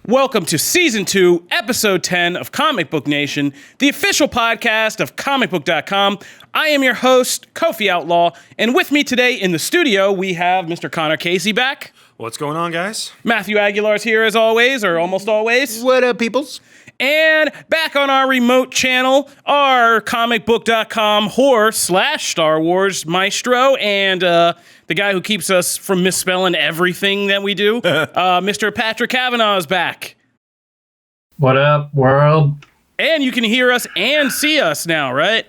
Welcome to Season 2, Episode 10 of Comic Book Nation, the official podcast of Comicbook.com. I am your host, Kofi Outlaw, and with me today in the studio, we have Mr. Connor Casey back. What's going on, guys? Matthew Aguilar's here as always, or almost always. What up, peoples? And back on our remote channel, our Comicbook.com horror/Star Wars maestro and the guy who keeps us from misspelling everything that we do, Mr. Patrick Kavanaugh is back. What up, world? And you can hear us and see us now, right?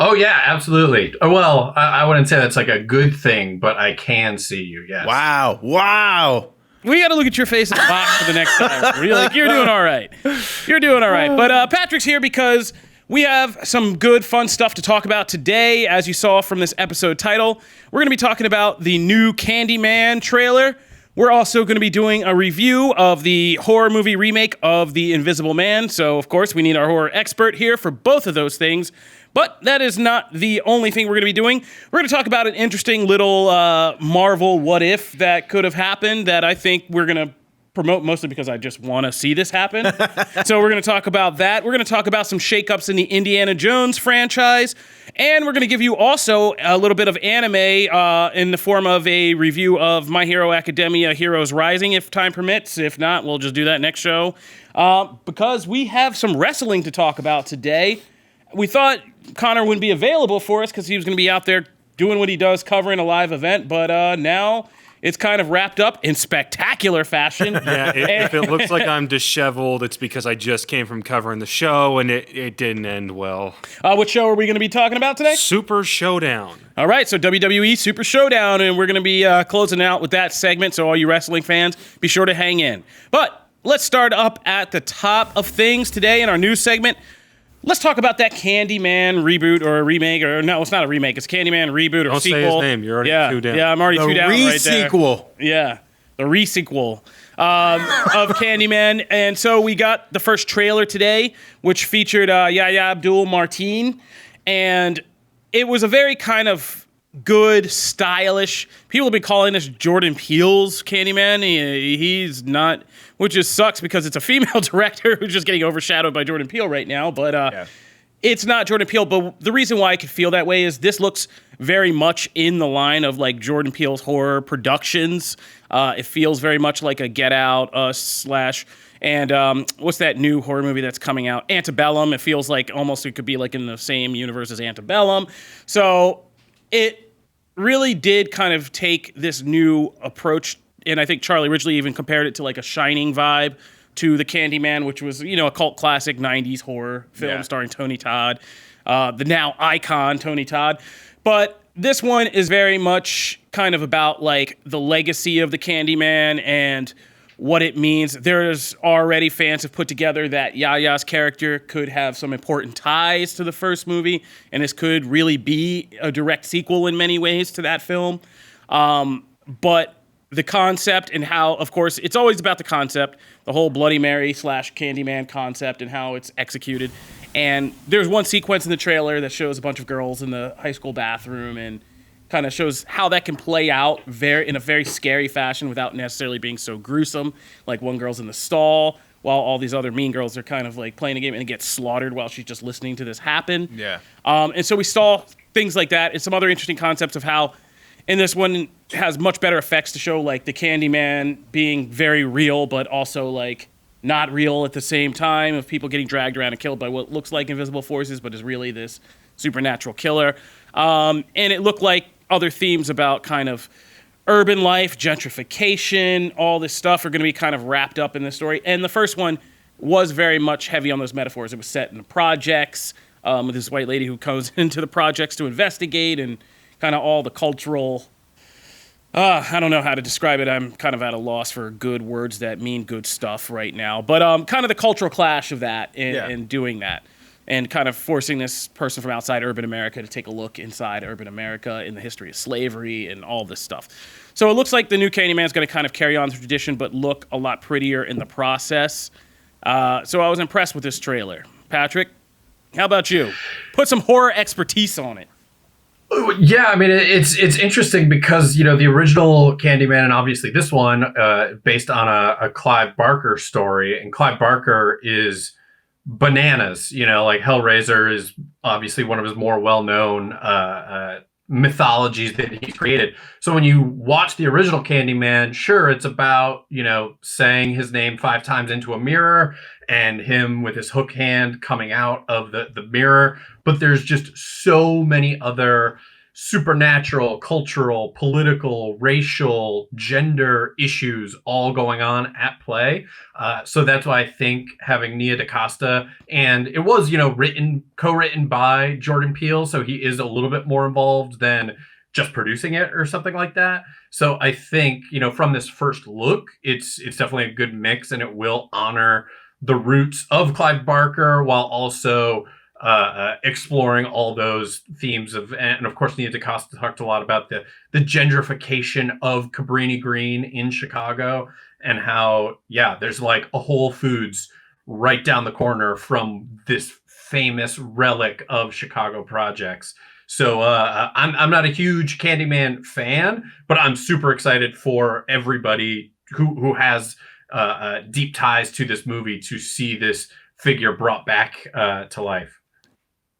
Oh, yeah, absolutely. Well, I wouldn't say that's like a good thing, but I can see you, yes. Wow. We got to look at your face in the box for the next time. You're doing all right. You're doing all right. But Patrick's here because we have some good, fun stuff to talk about today. As you saw from this episode title, we're going to be talking about the new Candyman trailer. We're also going to be doing a review of the horror movie remake of The Invisible Man. So, of course, we need our horror expert here for both of those things. But that is not the only thing we're going to be doing. We're going to talk about an interesting little Marvel what if that could have happened that I think we're going to promote mostly because I just want to see this happen. So we're going to talk about that. We're going to talk about some shakeups in the Indiana Jones franchise. And we're going to give you also a little bit of anime in the form of a review of My Hero Academia Heroes Rising, if time permits. If not, we'll just do that next show. Because we have some wrestling to talk about today. We thought Connor wouldn't be available for us because he was going to be out there doing what he does, covering a live event. But now it's kind of wrapped up in spectacular fashion. Yeah, if it looks like I'm disheveled, it's because I just came from covering the show and it didn't end well. What show are we going to be talking about today? Super Showdown. All right, so WWE Super Showdown, and we're going to be closing out with that segment. So all you wrestling fans, be sure to hang in. But let's start up at the top of things today in our news segment. Let's talk about that Candyman reboot or a remake, or no, it's not a remake. It's Candyman reboot or Don't sequel. say his name. You're already two down. Yeah, I'm already two down right there. Re-sequel. Yeah, the re-sequel of Candyman. And so we got the first trailer today, which featured Yahya Abdul-Mateen. And it was a very kind of good, stylish. People have been calling this Jordan Peele's Candyman. He's not, which just sucks because it's a female director who's just getting overshadowed by Jordan Peele right now. But It's not Jordan Peele. But the reason why I could feel that way is this looks very much in the line of like Jordan Peele's horror productions. It feels very much like a Get Out, Us / and what's that new horror movie that's coming out? Antebellum. It feels like almost it could be like in the same universe as Antebellum. So it really did kind of take this new approach, and I think Charlie Ridgely even compared it to like a Shining vibe to the Candyman, which was, you know, a cult classic 90s horror film starring Tony Todd, the now icon Tony Todd. But this one is very much kind of about like the legacy of the Candyman and what it means. There's already fans have put together that Yahya's character could have some important ties to the first movie, and this could really be a direct sequel in many ways to that film. But the concept and how, of course, it's always about the concept, the whole Bloody Mary / Candyman concept and how it's executed. And there's one sequence in the trailer that shows a bunch of girls in the high school bathroom and kind of shows how that can play out in a very scary fashion without necessarily being so gruesome. Like one girl's in the stall while all these other mean girls are kind of like playing a game and get slaughtered while she's just listening to this happen. Yeah. And so we saw things like that and some other interesting concepts of how in this one has much better effects to show like the Candyman being very real, but also like not real at the same time, of people getting dragged around and killed by what looks like invisible forces, but is really this supernatural killer. And it looked like other themes about kind of urban life, gentrification, all this stuff are going to be kind of wrapped up in this story. And the first one was very much heavy on those metaphors. It was set in the projects with this white lady who comes into the projects to investigate and kind of all the cultural... I don't know how to describe it. I'm kind of at a loss for good words that mean good stuff right now. But kind of the cultural clash of that and doing that. And kind of forcing this person from outside urban America to take a look inside urban America in the history of slavery and all this stuff. So it looks like the new Candyman is going to kind of carry on the tradition, but look a lot prettier in the process. So I was impressed with this trailer. Patrick, how about you? Put some horror expertise on it. Yeah, I mean it's interesting because the original Candyman and obviously this one based on a Clive Barker story, and Clive Barker is bananas. Like Hellraiser is obviously one of his more well-known mythologies that he's created. So when you watch the original Candyman, sure, it's about saying his name 5 times into a mirror and him with his hook hand coming out of the mirror. But there's just so many other supernatural, cultural, political, racial, gender issues all going on at play. So that's why I think having Nia DaCosta, and it was, co-written by Jordan Peele, so he is a little bit more involved than just producing it or something like that. So I think, from this first look, it's definitely a good mix, and it will honor the roots of Clive Barker while also exploring all those themes and of course Nia DaCosta talked a lot about the gentrification of Cabrini Green in Chicago, and how there's like a Whole Foods right down the corner from this famous relic of Chicago projects. So I'm not a huge Candyman fan, but I'm super excited for everybody who has deep ties to this movie to see this figure brought back to life.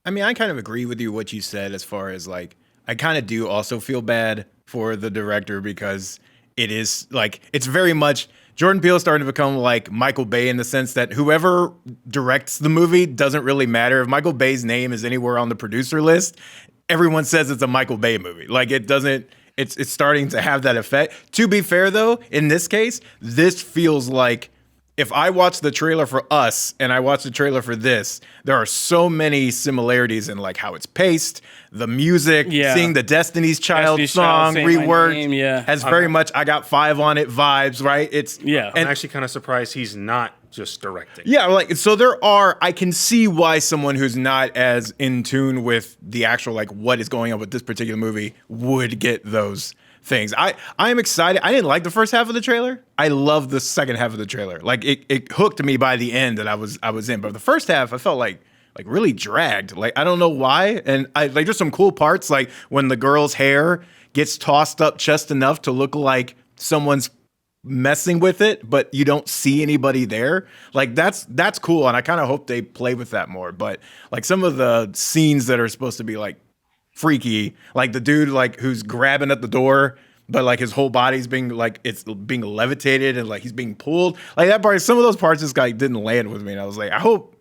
I mean, I kind of agree with you what you said as far as like, I kind of do also feel bad for the director because it is like, it's very much Jordan Peele starting to become like Michael Bay in the sense that whoever directs the movie doesn't really matter. If Michael Bay's name is anywhere on the producer list, everyone says it's a Michael Bay movie. Like it doesn't, it's starting to have that effect. To be fair though, in this case, this feels like if I watch the trailer for Us and I watch the trailer for this, there are so many similarities in like how it's paced, the music, seeing the Destiny's Child song reworked has very much I Got 5 on it vibes, right? I'm actually kind of surprised he's not just directing. Yeah, like so I can see why someone who's not as in tune with the actual like what is going on with this particular movie would get those things. I am excited. I didn't like the first half of the trailer. I love the second half of the trailer. Like it hooked me by the end that I was in. But the first half I felt like really dragged. Like I don't know why. And I like there's some cool parts like when the girl's hair gets tossed up just enough to look like someone's messing with it, but you don't see anybody there. Like that's cool. And I kind of hope they play with that more. But like some of the scenes that are supposed to be like freaky, like the dude like who's grabbing at the door, but like his whole body's being like it's being levitated and like he's being pulled. Like that part, some of those parts just like didn't land with me. And I was like, I hope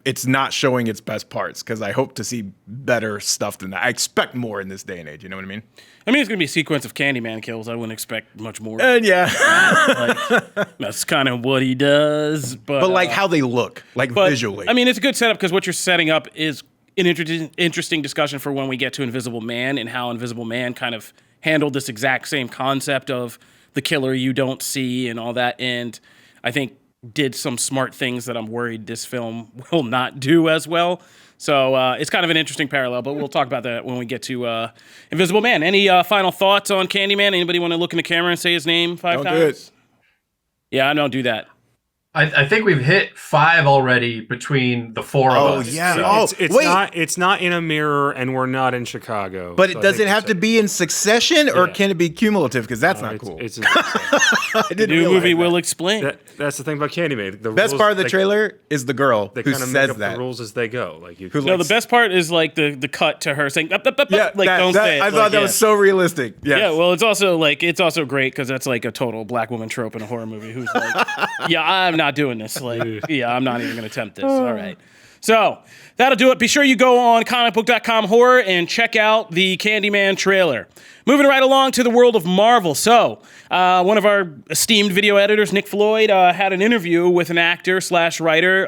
it's not showing its best parts because I hope to see better stuff than that. I expect more in this day and age. You know what I mean? I mean, it's going to be a sequence of Candyman kills. I wouldn't expect much more. And like, that's kind of what he does. But like how they look, like visually. I mean, it's a good setup because what you're setting up is an interesting discussion for when we get to Invisible Man and how Invisible Man kind of handled this exact same concept of the killer you don't see and all that. And I think did some smart things that I'm worried this film will not do as well. So it's kind of an interesting parallel, but we'll talk about that when we get to Invisible Man. Any final thoughts on Candyman? Anybody want to look in the camera and say his name 5 times? Don't do it. Yeah, I don't do that. I think we've hit 5 already between the 4 of us. Yeah. So. It's not in a mirror, and we're not in Chicago. But does it have to be in succession, or can it be cumulative? Because that's not cool. The new movie will explain. That's the thing about Candyman. The best part of the trailer is the girl who kind of says make up that. the rules as they go. Like the best part is like the cut to her saying, don't say it. I thought that was so realistic. Yes. Yeah, well, it's also great because that's like a total black woman trope in a horror movie who's like, yeah, I'm not doing this. Like, I'm not even going to attempt this. All right. So that'll do it. Be sure you go on Comicbook.com horror and check out the Candyman trailer. Moving right along to the world of Marvel. So one of our esteemed video editors, Nick Floyd, had an interview with an actor / writer,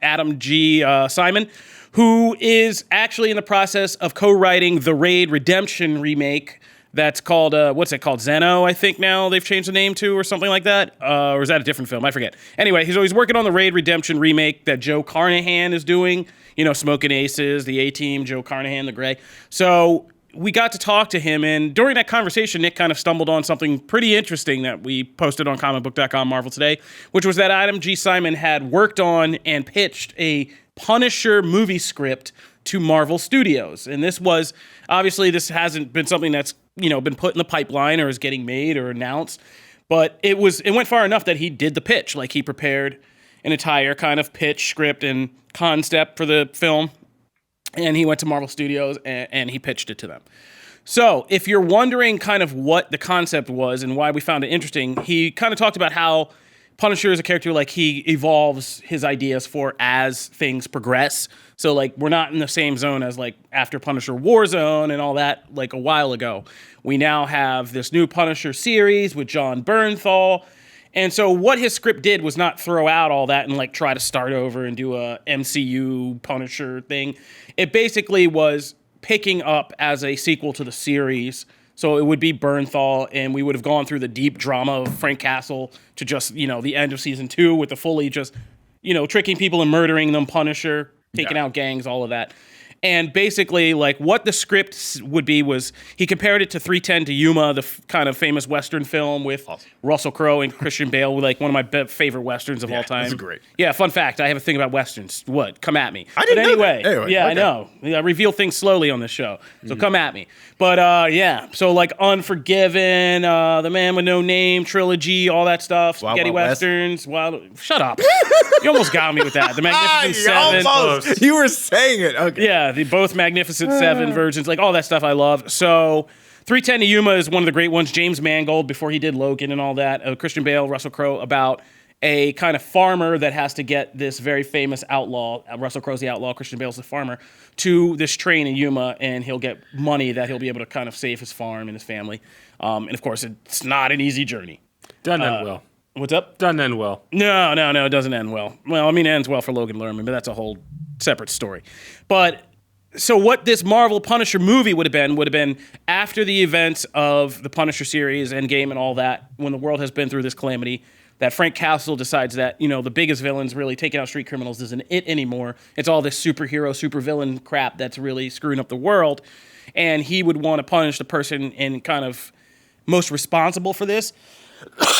Adam G. Simon, who is actually in the process of co-writing the Raid Redemption remake. That's called, what's it called? Zeno, I think now they've changed the name to, or something like that. Or is that a different film? I forget. Anyway, he's always working on the Raid Redemption remake that Joe Carnahan is doing. You know, Smoking Aces, the A-Team, Joe Carnahan, the Gray. So we got to talk to him, and during that conversation, Nick kind of stumbled on something pretty interesting that we posted on Comicbook.com Marvel today, which was that Adam G. Simon had worked on and pitched a Punisher movie script to Marvel Studios. And this hasn't been something that's, been put in the pipeline or is getting made or announced. But it went far enough that he did the pitch. Like, he prepared an entire kind of pitch, script, and concept for the film. And he went to Marvel Studios and he pitched it to them. So if you're wondering kind of what the concept was and why we found it interesting, he kind of talked about how Punisher is a character, like, he evolves his ideas for as things progress. So, like, we're not in the same zone as, like, after Punisher Warzone and all that, like, a while ago. We now have this new Punisher series with Jon Bernthal. And so what his script did was not throw out all that and, like, try to start over and do a MCU Punisher thing. It basically was picking up as a sequel to the series. So it would be Bernthal, and we would have gone through the deep drama of Frank Castle to just, the end of season 2 with the fully just, tricking people and murdering them Punisher, taking out gangs, all of that. And basically, like, what the script would be was he compared it to 3:10 to Yuma, the kind of famous Western film with Russell Crowe and Christian Bale, like one of my favorite Westerns of all time. That's great. Yeah, fun fact, I have a thing about Westerns. What? Come at me. I didn't know that. Anyway, yeah, okay. I know. I reveal things slowly on this show, so come at me. But, yeah, so, like, Unforgiven, The Man with No Name, trilogy, all that stuff, spaghetti Westerns. Shut up. You almost got me with that. The Magnificent Seven. Almost. You were saying it. Okay. Yeah, the both Magnificent Seven versions, like all that stuff I love. So 3:10 to Yuma is one of the great ones. James Mangold, before he did Logan and all that. Christian Bale, Russell Crowe, about a kind of farmer that has to get this very famous outlaw, Russell Crowe's the outlaw, Christian Bale's the farmer, to this train in Yuma, and he'll get money that he'll be able to kind of save his farm and his family. And of course, it's not an easy journey. Doesn't end well. What's up? Doesn't end well. No, it doesn't end well. Well, I mean, it ends well for Logan Lerman, but that's a whole separate story. But so what this Marvel Punisher movie would have been after the events of the Punisher series, Endgame and all that, when the world has been through this calamity, that Frank Castle decides that, the biggest villains really taking out street criminals isn't it anymore. It's all this superhero, supervillain crap that's really screwing up the world. And he would want to punish the person in kind of most responsible for this,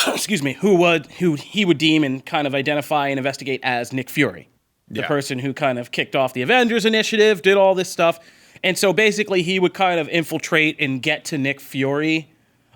excuse me, who he would deem and kind of identify and investigate as Nick Fury. The person who kind of kicked off the Avengers Initiative, did all this stuff. And so basically he would kind of infiltrate and get to Nick Fury,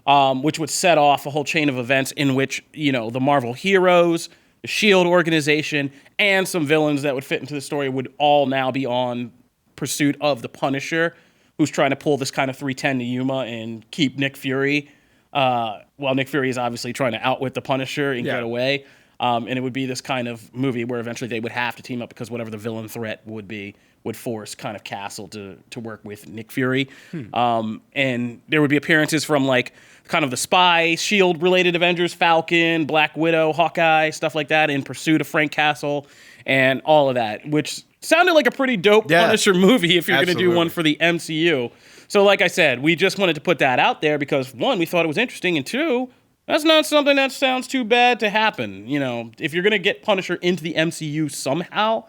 which would set off a whole chain of events in which, the Marvel heroes, the S.H.I.E.L.D. organization, and some villains that would fit into the story would all now be on pursuit of the Punisher, who's trying to pull this kind of 3:10 to Yuma and keep Nick Fury. While Nick Fury is obviously trying to outwit the Punisher and get away. And it would be this kind of movie where eventually they would have to team up because whatever the villain threat would force kind of Castle to work with Nick Fury. And there would be appearances from, like, kind of the spy, S.H.I.E.L.D. related Avengers, Falcon, Black Widow, Hawkeye, stuff like that, in pursuit of Frank Castle and all of that, which sounded like a pretty dope Punisher movie if you're going to do one for the MCU. So like I said, we just wanted to put that out there because, one, we thought it was interesting, and two, that's not something that sounds too bad to happen. If you're going to get Punisher into the MCU somehow,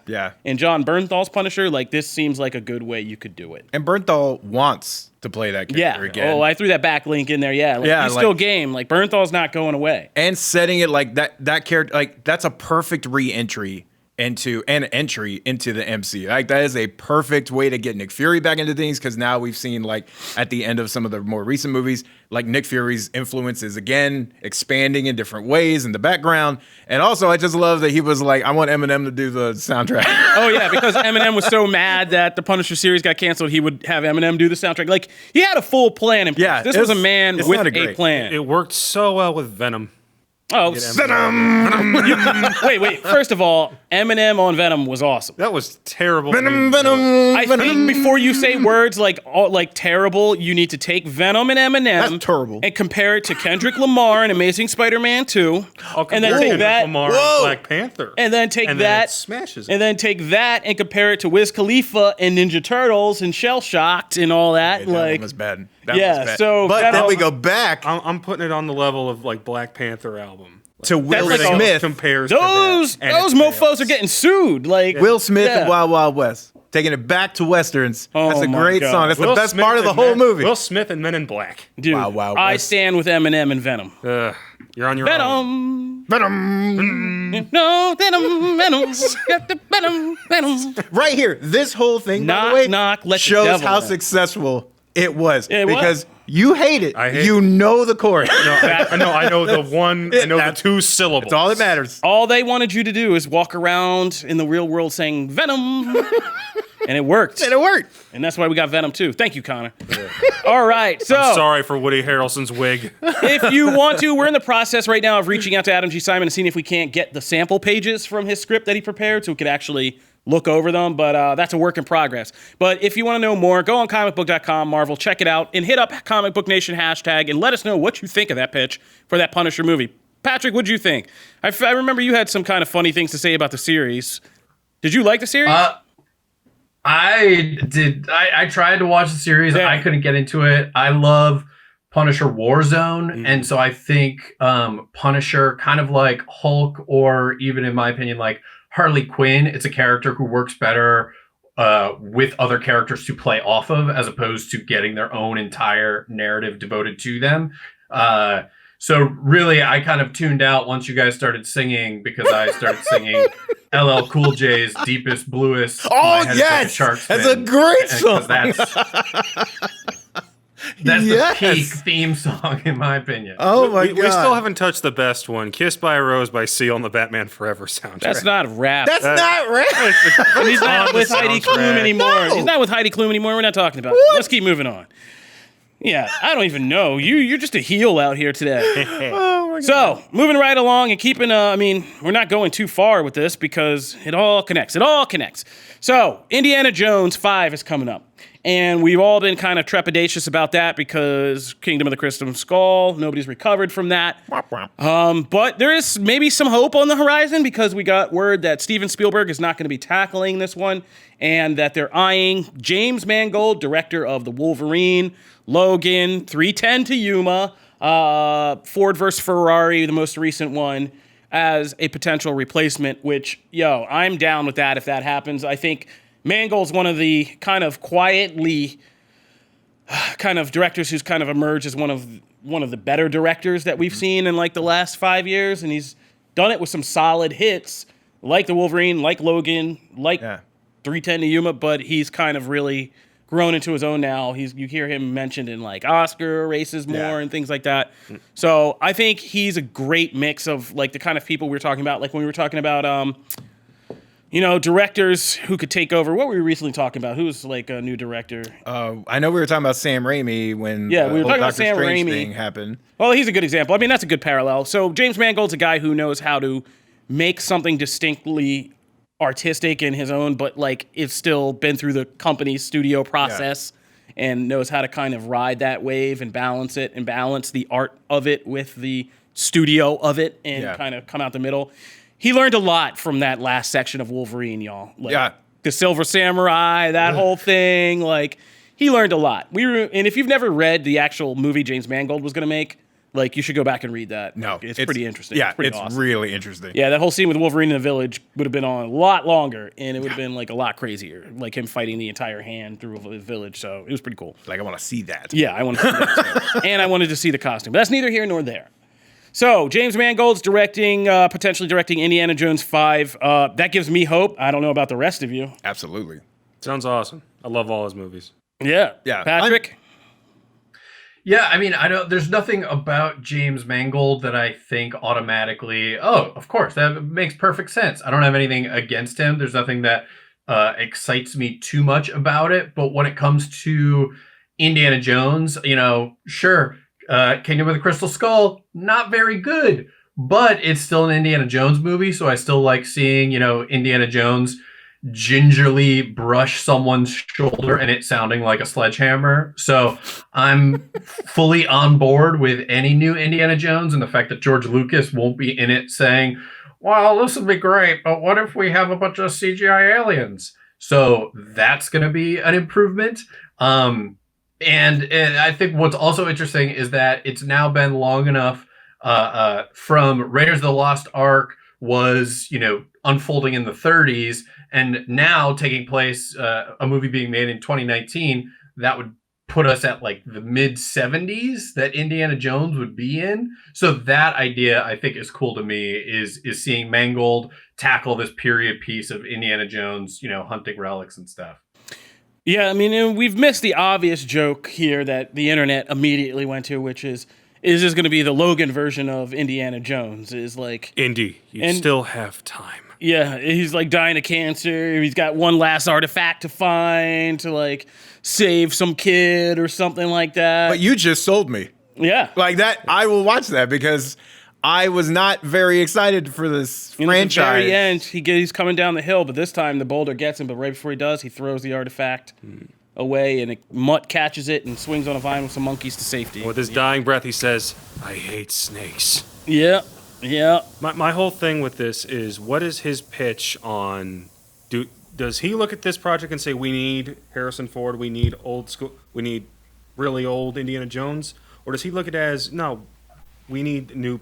and Jon Bernthal's Punisher, like, this seems like a good way you could do it. And Bernthal wants to play that character again. Oh, I threw that back link in there. Yeah, he's still game. Like, Bernthal's not going away. And setting it like that character, like, that's a perfect re-entry into the MCU. Like, that is a perfect way to get Nick Fury back into things, because now we've seen, like, at the end of some of the more recent movies, like, Nick Fury's influence is again expanding in different ways in the background. And also, I just love that he was like, I want Eminem to do the soundtrack. Oh yeah, because Eminem was so mad that the Punisher series got canceled, he would have Eminem do the soundtrack. Like, he had a full plan in place. Yeah, this was a man with a plan. It worked so well with Venom. Oh, Venom! Wait. First of all, Eminem on Venom was awesome. That was terrible. Venom. I think before you say words like terrible, you need to take Venom and Eminem. That's terrible. And compare it to Kendrick Lamar and Amazing Spider-Man 2. And then take that. Lamar and Black Panther. And then take and that. Then it smashes it. And then take that and compare it to Wiz Khalifa and Ninja Turtles and Shell Shocked and all that. That like, one was bad. But then we go back. I'm putting it on the level of, like, Black Panther album. To Will like Smith. Compares those mofos are getting sued. Like Will Smith and Wild Wild West. Taking it back to Westerns. That's a great song. That's the best part of the whole movie. Will Smith and Men in Black. Dude, Wild Wild I West. stand with Eminem and Venom. You're on your Venom. own. Venom. No, Venom. Got the Venom. Right here, this whole thing, by the Knock, way, knock, let the shows devil how in. successful it was. It was. Because you hate it. I hate you know the chorus. No, I know the one. I know the two syllables. That's all that matters. All they wanted you to do is walk around in the real world saying Venom. And it worked. And it worked. And that's why we got Venom too. Thank you, Connor. All right. So I'm sorry for Woody Harrelson's wig. if you want to, we're in the process right now of reaching out to Adam G. Simon and seeing if we can't get the sample pages from his script that he prepared so we could actually look over them. But that's a work in progress. But if you want to know more, go on Comicbook.com, Marvel, check it out, and hit up Comic Book Nation hashtag and let us know what you think of that pitch for that Punisher movie. Patrick, what'd you think? I remember you had some kind of funny things to say about the series. Did you like the series? I did. I tried to watch the series. Yeah. I couldn't get into it. I love Punisher Warzone, and so I think Punisher, kind of like Hulk, or even in my opinion, like Harley Quinn, it's a character who works better with other characters to play off of, as opposed to getting their own entire narrative devoted to them. So really, I kind of tuned out once you guys started singing, because I started singing LL Cool J's "Deepest Bluest." Oh yes, that's a great song. That's Yes. the peak theme song, in my opinion. Oh my god, We still haven't touched the best one, "Kissed by a Rose" by Seal on the Batman Forever soundtrack. That's not rap. That's not rap. And he's not on the with Heidi Klum soundtrack. anymore. No. He's not with Heidi Klum anymore. We're not talking about it. Let's keep moving on. Yeah, I don't even know. You're just a heel out here today. Oh my god. So, moving right along and keeping, we're not going too far with this because it all connects. It all connects. So, Indiana Jones 5 is coming up. And we've all been kind of trepidatious about that because Kingdom of the Crystal Skull, nobody's recovered from that. But there is maybe some hope on the horizon because we got word that Steven Spielberg is not going to be tackling this one and that they're eyeing James Mangold, director of The Wolverine, Logan, 310 to Yuma, Ford vs. Ferrari, the most recent one, as a potential replacement, which, I'm down with that if that happens. I think Mangold's one of the kind of quietly kind of directors who's kind of emerged as one of the better directors that we've seen in like the last 5 years, and he's done it with some solid hits like The Wolverine, like Logan, like 310 to Yuma, but he's kind of really grown into his own now. You hear him mentioned in like Oscar races more and things like that. So I think he's a great mix of like the kind of people we were talking about, like when we were talking about directors who could take over. What were we recently talking about? Who's like a new director? I know we were talking about Sam Raimi when we were the whole talking about Doctor Sam Strange Raimi. thing happened. Well, he's a good example. I mean, that's a good parallel. So James Mangold's a guy who knows how to make something distinctly artistic in his own, but like it's still been through the company's studio process and knows how to kind of ride that wave and balance it and balance the art of it with the studio of it and kind of come out the middle. He learned a lot from that last section of Wolverine, y'all. Like, the Silver Samurai, that whole thing. Like, he learned a lot. And if you've never read the actual movie James Mangold was going to make, like, you should go back and read that. No, it's pretty interesting. Yeah, it's pretty it's awesome. really interesting. Yeah, that whole scene with Wolverine in the village would have been on a lot longer, and it would have been like a lot crazier, like him fighting the entire hand through a village. So it was pretty cool. Like, I want to see that. Yeah, I want to see that too. And I wanted to see the costume. But that's neither here nor there. So James Mangold's potentially directing Indiana Jones 5. That gives me hope. I don't know about the rest of you. Absolutely. Sounds awesome. I love all his movies. Yeah. Patrick? Yeah, I mean, there's nothing about James Mangold that I think automatically, of course, that makes perfect sense. I don't have anything against him. There's nothing that excites me too much about it. But when it comes to Indiana Jones, sure, Kingdom of the Crystal Skull, not very good, but it's still an Indiana Jones movie. So I still like seeing, Indiana Jones gingerly brush someone's shoulder and it sounding like a sledgehammer. So I'm fully on board with any new Indiana Jones, and the fact that George Lucas won't be in it saying, well, this would be great, but what if we have a bunch of CGI aliens? So that's going to be an improvement. And I think what's also interesting is that it's now been long enough from Raiders of the Lost Ark was, unfolding in the 30s, and now taking place, a movie being made in 2019, that would put us at like the mid 70s that Indiana Jones would be in. So that idea, I think, is cool to me, is seeing Mangold tackle this period piece of Indiana Jones, hunting relics and stuff. Yeah, I mean, and we've missed the obvious joke here that the internet immediately went to, which is this going to be the Logan version of Indiana Jones? Is like Indy, you still have time. Yeah, he's like dying of cancer. He's got one last artifact to find to like save some kid or something like that. But you just sold me. Yeah. Like that, I will watch that because I was not very excited for this franchise. At the very end, he's coming down the hill, but this time the boulder gets him, but right before he does, he throws the artifact away, and Mutt catches it and swings on a vine with some monkeys to safety. With his dying breath, he says, "I hate snakes." Yeah. My whole thing with this is, what is his pitch on? Does he look at this project and say, we need Harrison Ford, we need old school, we need really old Indiana Jones, or does he look at it as, no, we need a new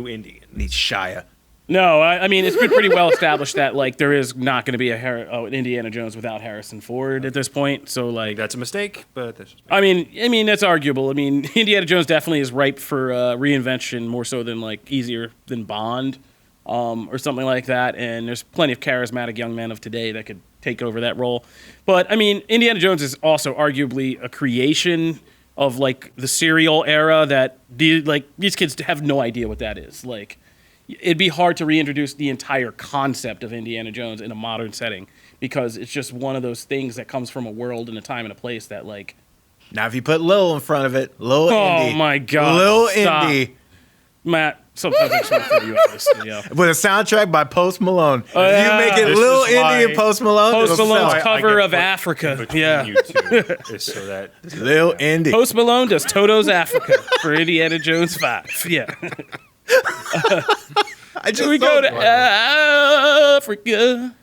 Indian? Needs Shia. No, I mean, it's been pretty well established that like there is not going to be an Indiana Jones without Harrison Ford at this point. So like That's a mistake, but that's just I mean that's arguable. I mean, Indiana Jones definitely is ripe for reinvention more so than like easier than Bond or something like that. And there's plenty of charismatic young men of today that could take over that role. But I mean, Indiana Jones is also arguably a creation of like the serial era that these kids have no idea what that is. Like, it'd be hard to reintroduce the entire concept of Indiana Jones in a modern setting because it's just one of those things that comes from a world and a time and a place that like. Now, if you put Lil in front of it, Lil Indy. Oh my God! Lil Stop. Indy. Matt, sometimes I just want to throw you out of this studio. With a soundtrack by Post Malone. Oh, If yeah. you make it This Lil is why Indy and Post Malone, Post it'll Malone's sell. cover get of put Africa. between Yeah. you two, is so that Lil Indy. Post Malone does Toto's Africa for Indiana Jones 5. Yeah. I just We go sold to one. Africa.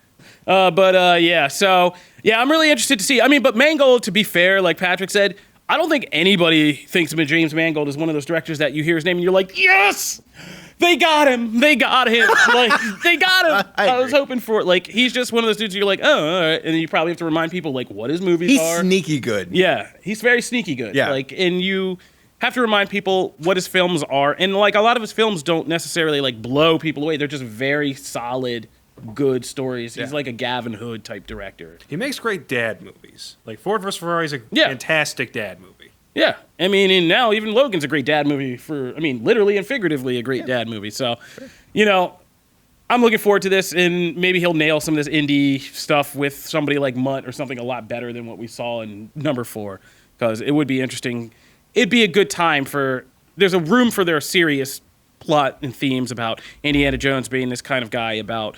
So I'm really interested to see. I mean, but Mangold, to be fair, like Patrick said, I don't think anybody thinks of James Mangold as one of those directors that you hear his name and you're like, yes, they got him. They got him. Like, they got him. I was hoping for it. Like, he's just one of those dudes you're like, oh, all right. And then you probably have to remind people, like, what his movies He's are. sneaky good. Yeah, he's very sneaky good. Yeah. Like, and you have to remind people what his films are. And, like, a lot of his films don't necessarily, like, blow people away. They're just very solid, good stories. He's like a Gavin Hood type director. he makes great dad movies. Like Ford vs. Ferrari is a Yeah. fantastic dad movie. Yeah. I mean, and now even Logan's a great dad movie literally and figuratively a great dad movie. So, I'm looking forward to this, and maybe he'll nail some of this indie stuff with somebody like Mutt or something a lot better than what we saw in number 4, because it would be interesting. It'd be a good time there's a room for their serious plot and themes about Indiana Jones being this kind of guy about,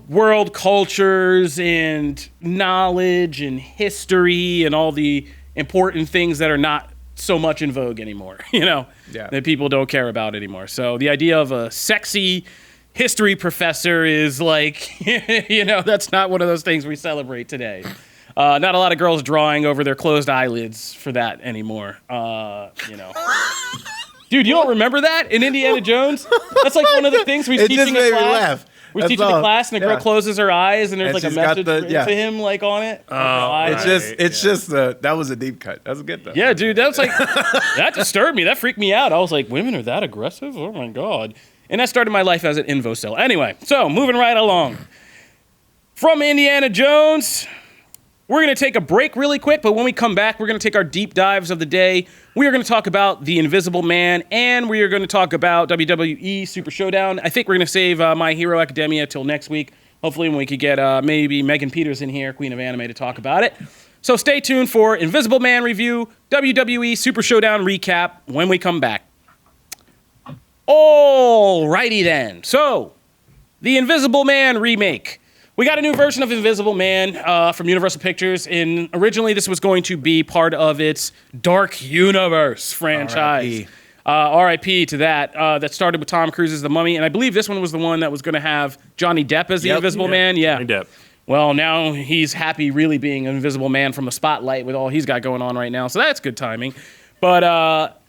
world cultures and knowledge and history and all the important things that are not so much in vogue anymore, that people don't care about anymore. So the idea of a sexy history professor is like, that's not one of those things we celebrate today. Not a lot of girls drawing over their closed eyelids for that anymore. Dude, you don't remember that in Indiana Jones? That's like one of the things we It teaching just in made me class. laugh. We're That's teaching the all. class, and the girl Yeah. closes her eyes, and there's And like a she's got message the- yeah. to him, like on it. It's just that was a deep cut. Yeah, dude, that was like that disturbed me. That freaked me out. I was like, women are that aggressive? Oh my God. And that started my life as an infocell. Anyway, so moving right along. From Indiana Jones, we're going to take a break really quick, but when we come back, we're going to take our deep dives of the day. We are going to talk about The Invisible Man, and we are going to talk about WWE Super Showdown. I think we're going to save My Hero Academia till next week. Hopefully when we could get maybe Megan Peters in here, Queen of Anime, to talk about it. So stay tuned for Invisible Man review, WWE Super Showdown recap when we come back. Alrighty then. So, The Invisible Man remake. We got a new version of Invisible Man from Universal Pictures, and originally this was going to be part of its Dark Universe franchise. R.I.P. to that. That started with Tom Cruise's The Mummy, and I believe this one was the one that was going to have Johnny Depp as the Invisible Man. Yeah. Johnny Depp. Well, now he's happy really being an Invisible Man from the spotlight with all he's got going on right now, so that's good timing. But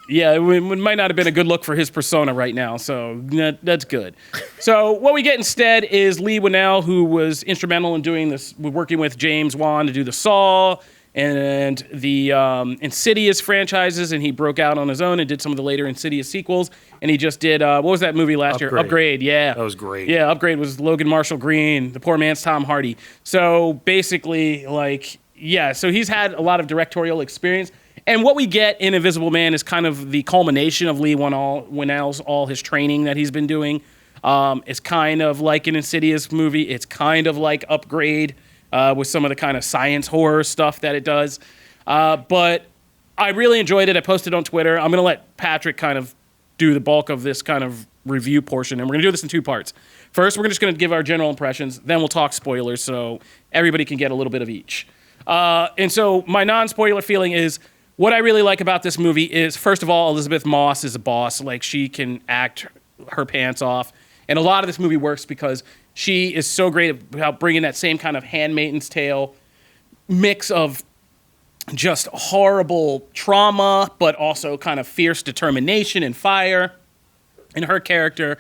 it might not have been a good look for his persona right now, so that's good. So what we get instead is Lee Winnell, who was instrumental in doing this, working with James Wan to do the Saw and the Insidious franchises, and he broke out on his own and did some of the later Insidious sequels. And he just did, what was that movie last year? Upgrade, yeah. That was great. Yeah, Upgrade was Logan Marshall Green, the poor man's Tom Hardy. So basically, like, yeah, so he's had a lot of directorial experience. And what we get in Invisible Man is kind of the culmination of Lee Winnell's all his training that he's been doing. It's kind of like an Insidious movie. It's kind of like Upgrade with some of the kind of science horror stuff that it does. But I really enjoyed it. I posted on Twitter. I'm going to let Patrick kind of do the bulk of this kind of review portion. And we're going to do this in two parts. First, we're just going to give our general impressions. Then we'll talk spoilers so everybody can get a little bit of each. And so my non-spoiler feeling is, what I really like about this movie is, first of all, Elizabeth Moss is a boss. Like, she can act her pants off. And a lot of this movie works because she is so great about bringing that same kind of Handmaid's Tale mix of just horrible trauma, but also kind of fierce determination and fire. And her character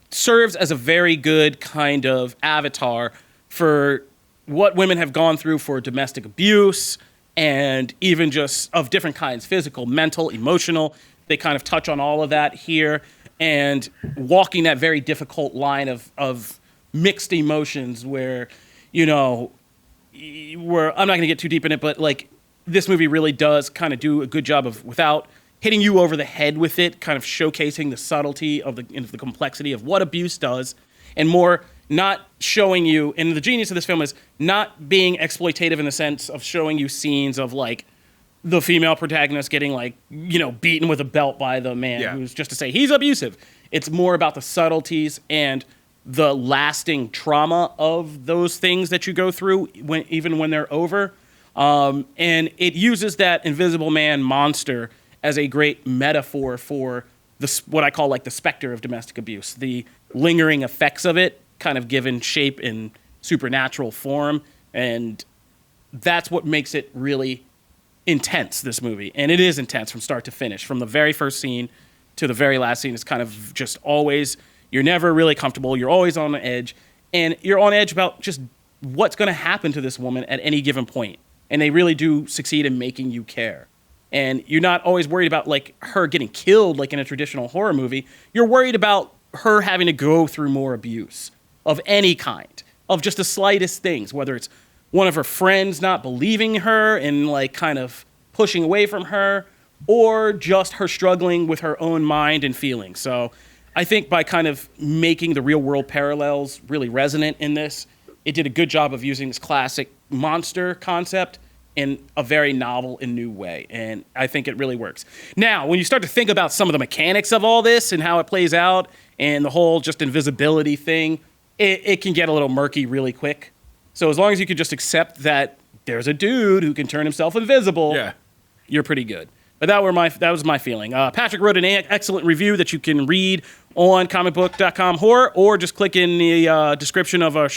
serves as a very good kind of avatar for what women have gone through for domestic abuse, and even just of different kinds, physical, mental, emotional. They kind of touch on all of that here, and walking that very difficult line of mixed emotions where, you know, where I'm not going to get too deep in it, but like this movie really does kind of do a good job of, without hitting you over the head with it, kind of showcasing the subtlety of the complexity of what abuse does, and more not showing you, and the genius of this film is not being exploitative in the sense of showing you scenes of like the female protagonist getting like, you know, beaten with a belt by the man who's just to say he's abusive. It's more about the subtleties and the lasting trauma of those things that you go through even when they're over. And it uses that Invisible Man monster as a great metaphor for what I call like the specter of domestic abuse, the lingering effects of it, kind of given shape in supernatural form. And that's what makes it really intense, this movie. And it is intense from start to finish. From the very first scene to the very last scene, it's kind of just always, you're never really comfortable. You're always on the edge. And you're on edge about just what's going to happen to this woman at any given point. And they really do succeed in making you care. And you're not always worried about like her getting killed like in a traditional horror movie. You're worried about her having to go through more abuse of any kind, of just the slightest things, whether it's one of her friends not believing her and like kind of pushing away from her, or just her struggling with her own mind and feelings. So I think by kind of making the real world parallels really resonant in this, it did a good job of using this classic monster concept in a very novel and new way. And I think it really works. Now, when you start to think about some of the mechanics of all this and how it plays out and the whole just invisibility thing, it can get a little murky really quick. So as long as you can just accept that there's a dude who can turn himself invisible, you're pretty good. But that was my feeling. Patrick wrote an excellent review that you can read on Comicbook.com horror, or just click in the description of this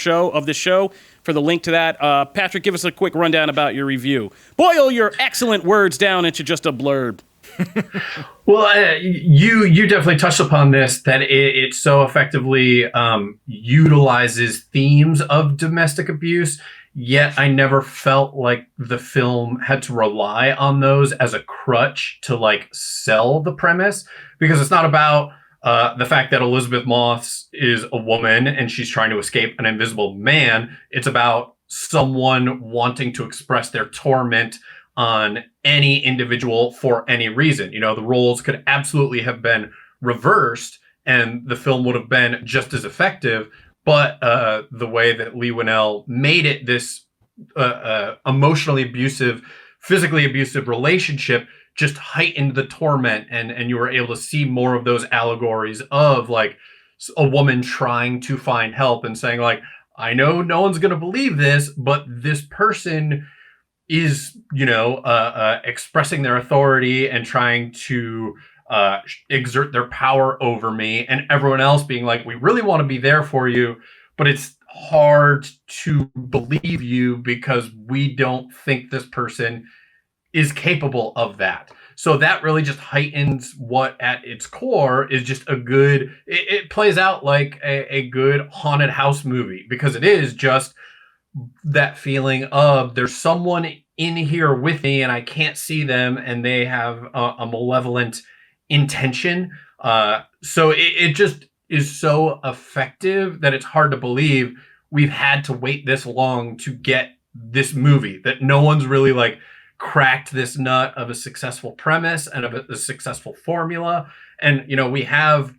show for the link to that. Patrick, give us a quick rundown about your review. Boil your excellent words down into just a blurb. Well, you definitely touched upon this, that it so effectively utilizes themes of domestic abuse, yet I never felt like the film had to rely on those as a crutch to like sell the premise, because it's not about the fact that Elizabeth Moss is a woman and she's trying to escape an invisible man. It's about someone wanting to express their torment on any individual for any reason. You know, the roles could absolutely have been reversed and the film would have been just as effective. But the way that Lee Winnell made it this emotionally abusive, physically abusive relationship just heightened the torment, and you were able to see more of those allegories of like a woman trying to find help and saying like, I know no one's going to believe this, but this person is, you know, expressing their authority and trying to exert their power over me, and everyone else being like, we really want to be there for you, but it's hard to believe you because we don't think this person is capable of that. So that really just heightens what at its core is just a good, it plays out like a good haunted house movie, because it is just that feeling of there's someone in here with me and I can't see them and they have a malevolent intention. So it just is so effective that it's hard to believe we've had to wait this long to get this movie, that no one's really like cracked this nut of a successful premise and of a successful formula. And, you know, we have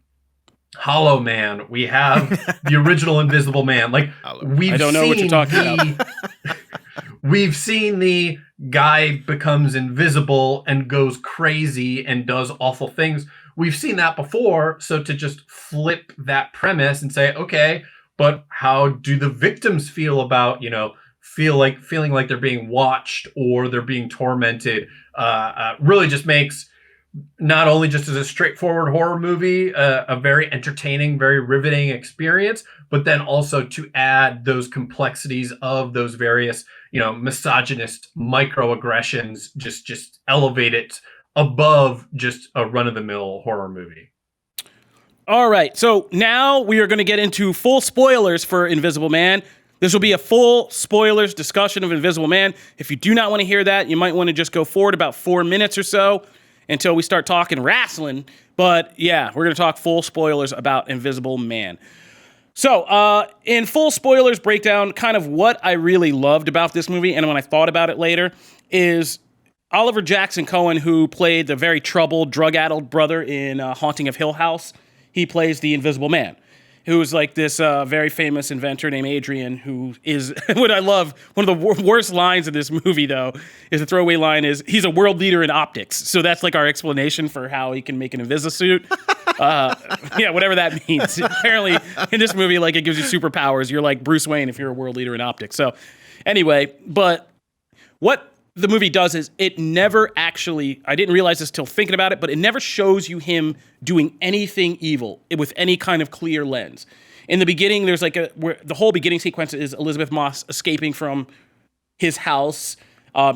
Hollow Man, we have the original Invisible Man. Like, I don't know what you're talking about. We've seen the guy becomes invisible and goes crazy and does awful things. We've seen that before. So to just flip that premise and say, okay, but how do the victims feel about, you know, feeling like they're being watched or they're being tormented, really just makes not only just as a straightforward horror movie, a very entertaining, very riveting experience, but then also to add those complexities of those various, you know, misogynist microaggressions, just elevate it above just a run-of-the-mill horror movie. All right, so now we are going to get into full spoilers for Invisible Man. This will be a full spoilers discussion of Invisible Man. If you do not want to hear that, you might want to just go forward about 4 minutes or so until we start talking wrestling. But yeah, we're going to talk full spoilers about Invisible Man. So, in full spoilers breakdown, kind of what I really loved about this movie, and when I thought about it later, is Oliver Jackson Cohen, who played the very troubled, drug-addled brother in Haunting of Hill House. He plays the Invisible Man, who's like this very famous inventor named Adrian, who is, what I love, one of the worst lines in this movie, though, is the throwaway line is, he's a world leader in optics. So that's like our explanation for how he can make an Invisi-suit. Yeah, whatever that means. Apparently, in this movie, like, it gives you superpowers. You're like Bruce Wayne if you're a world leader in optics. So anyway, but what the movie does is it never actually, I didn't realize this till thinking about it, but it never shows you him doing anything evil with any kind of clear lens. In the beginning, there's like where the whole beginning sequence is Elizabeth Moss escaping from his house.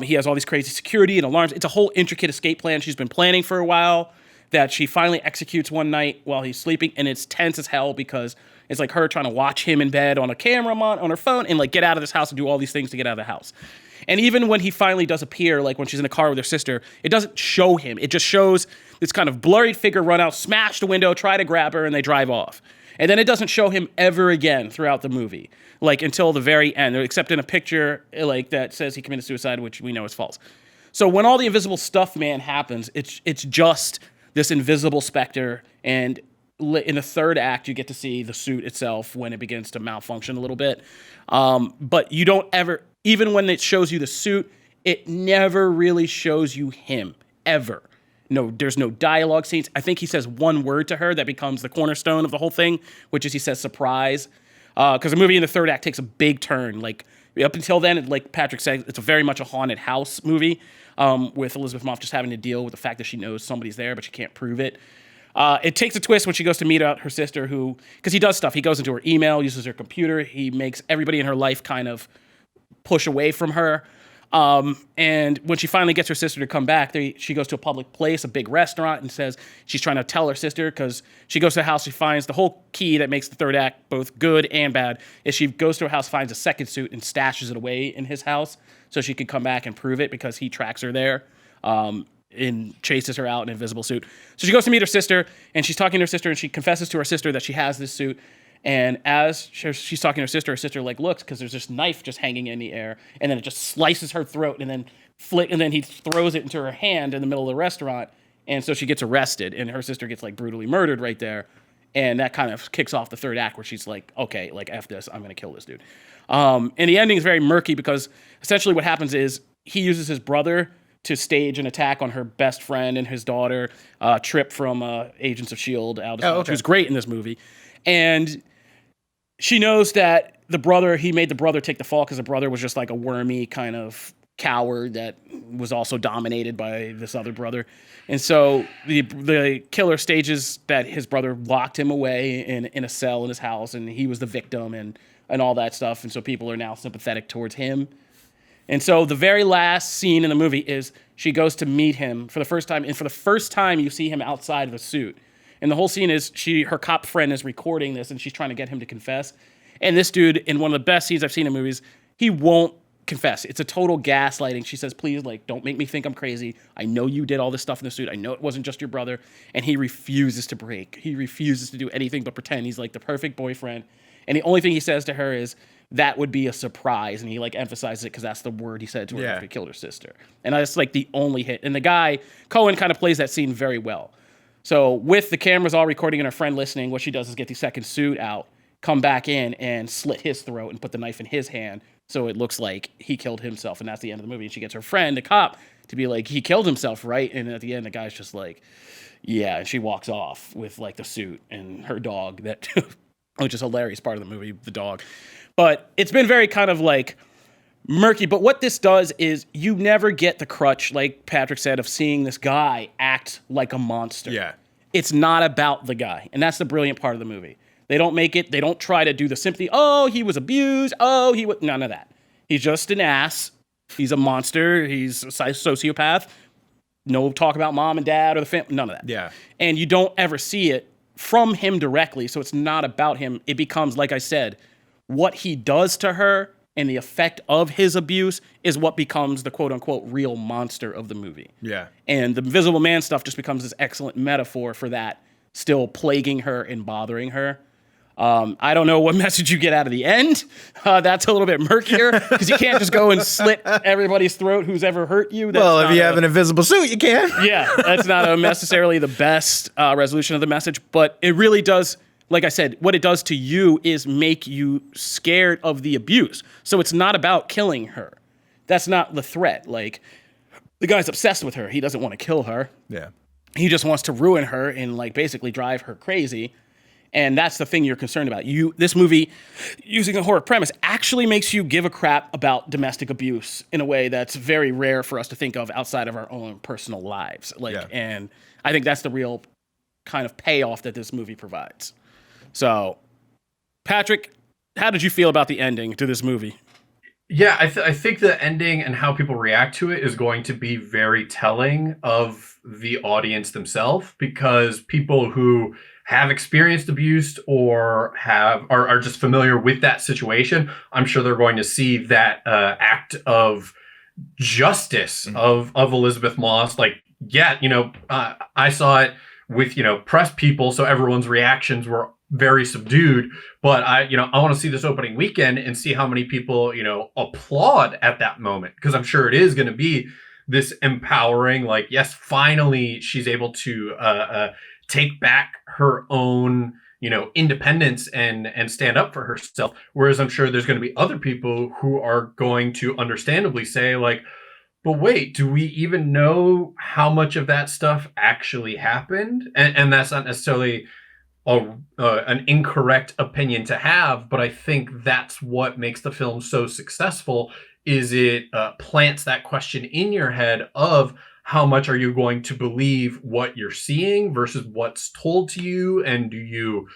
He has all these crazy security and alarms. It's a whole intricate escape plan she's been planning for a while that she finally executes one night while he's sleeping, and it's tense as hell because it's like her trying to watch him in bed on a camera on her phone and like get out of this house and do all these things to get out of the house. And even when he finally does appear, like when she's in the car with her sister, it doesn't show him. It just shows this kind of blurry figure run out, smash the window, try to grab her, and they drive off. And then it doesn't show him ever again throughout the movie, like until the very end, except in a picture like that says he committed suicide, which we know is false. So when all the Invisible Stuff Man happens, it's just this invisible specter, and in the third act, you get to see the suit itself when it begins to malfunction a little bit. But you don't ever, even when it shows you the suit, it never really shows you him, ever. No, there's no dialogue scenes. I think he says one word to her that becomes the cornerstone of the whole thing, which is he says surprise. Because the movie in the third act takes a big turn. Like, up until then, like Patrick said, it's a very much a haunted house movie, with Elizabeth Moss just having to deal with the fact that she knows somebody's there, but she can't prove it. It takes a twist when she goes to meet out her sister, who, because he does stuff. He goes into her email, uses her computer. He makes everybody in her life kind of push away from her. And when she finally gets her sister to come back, she goes to a public place, a big restaurant, and says she's trying to tell her sister, because she goes to the house, she finds the whole key that makes the third act both good and bad, is she goes to her house, finds a second suit, and stashes it away in his house so she could come back and prove it, because he tracks her there. And chases her out in an invisible suit. So she goes to meet her sister, and she's talking to her sister, and she confesses to her sister that she has this suit. And as she's talking to her sister like looks, because there's this knife just hanging in the air, and then it just slices her throat, and then he throws it into her hand in the middle of the restaurant, and so she gets arrested, and her sister gets like brutally murdered right there, and that kind of kicks off the third act where she's like, okay, like F this, I'm gonna kill this dude. And the ending is very murky because essentially what happens is he uses his brother to stage an attack on her best friend and his daughter, Trip from Agents of S.H.I.E.L.D. Who's great in this movie. And she knows that he made the brother take the fall because the brother was just like a wormy kind of coward that was also dominated by this other brother. And so the killer stages that his brother locked him away in a cell in his house, and he was the victim and all that stuff. And so people are now sympathetic towards him. And so the very last scene in the movie is she goes to meet him for the first time. And for the first time, you see him outside of the suit. And the whole scene is her cop friend is recording this, and she's trying to get him to confess. And this dude, in one of the best scenes I've seen in movies, he won't confess. It's a total gaslighting. She says, please, like, don't make me think I'm crazy. I know you did all this stuff in the suit. I know it wasn't just your brother. And he refuses to break. He refuses to do anything but pretend he's like the perfect boyfriend. And the only thing he says to her is, that would be a surprise. And he like emphasizes it because that's the word he said to her after he killed her sister. And that's like the only hit. And the guy, Cohen, kind of plays that scene very well. So with the cameras all recording and her friend listening, what she does is get the second suit out, come back in and slit his throat and put the knife in his hand. So it looks like he killed himself. And that's the end of the movie. And she gets her friend, a cop, to be like, he killed himself, right? And at the end, the guy's just like, yeah. And she walks off with like the suit and her dog, that which is a hilarious part of the movie, the dog. But it's been very kind of like murky. But what this does is you never get the crutch, like Patrick said, of seeing this guy act like a monster. Yeah. It's not about the guy. And that's the brilliant part of the movie. They don't try to do the sympathy. Oh, he was abused. Oh, none of that. He's just an ass. He's a monster. He's a sociopath. No talk about mom and dad or the family. None of that. Yeah. And you don't ever see it from him directly. So it's not about him. It becomes, like I said, what he does to her and the effect of his abuse is what becomes the quote-unquote real monster of the movie. Yeah. And the Invisible Man stuff just becomes this excellent metaphor for that still plaguing her and bothering her. I don't know what message you get out of the end. That's a little bit murkier because you can't just go and slit everybody's throat who's ever hurt you. Well, if you have an invisible suit, you can. Yeah, that's not necessarily the best resolution of the message, but it really does. Like I said, what it does to you is make you scared of the abuse. So it's not about killing her. That's not the threat. Like, the guy's obsessed with her. He doesn't want to kill her. Yeah. He just wants to ruin her and like basically drive her crazy. And that's the thing you're concerned about. This movie, using a horror premise, actually makes you give a crap about domestic abuse in a way that's very rare for us to think of outside of our own personal lives. And I think that's the real kind of payoff that this movie provides. So, Patrick, how did you feel about the ending to this movie? Yeah, I think the ending and how people react to it is going to be very telling of the audience themselves, because people who have experienced abuse or are just familiar with that situation, I'm sure they're going to see that act of justice of Elizabeth Moss. Like, yeah, I saw it with, press people, so everyone's reactions were very subdued, but I want to see this opening weekend and see how many people, applaud at that moment, because I'm sure it is going to be this empowering, like, yes, finally she's able to take back her own, independence and stand up for herself. Whereas I'm sure there's going to be other people who are going to understandably say, like, but wait, do we even know how much of that stuff actually happened? And that's not necessarily an incorrect opinion to have, but I think that's what makes the film so successful, is it plants that question in your head of how much are you going to believe what you're seeing versus what's told to you, and do you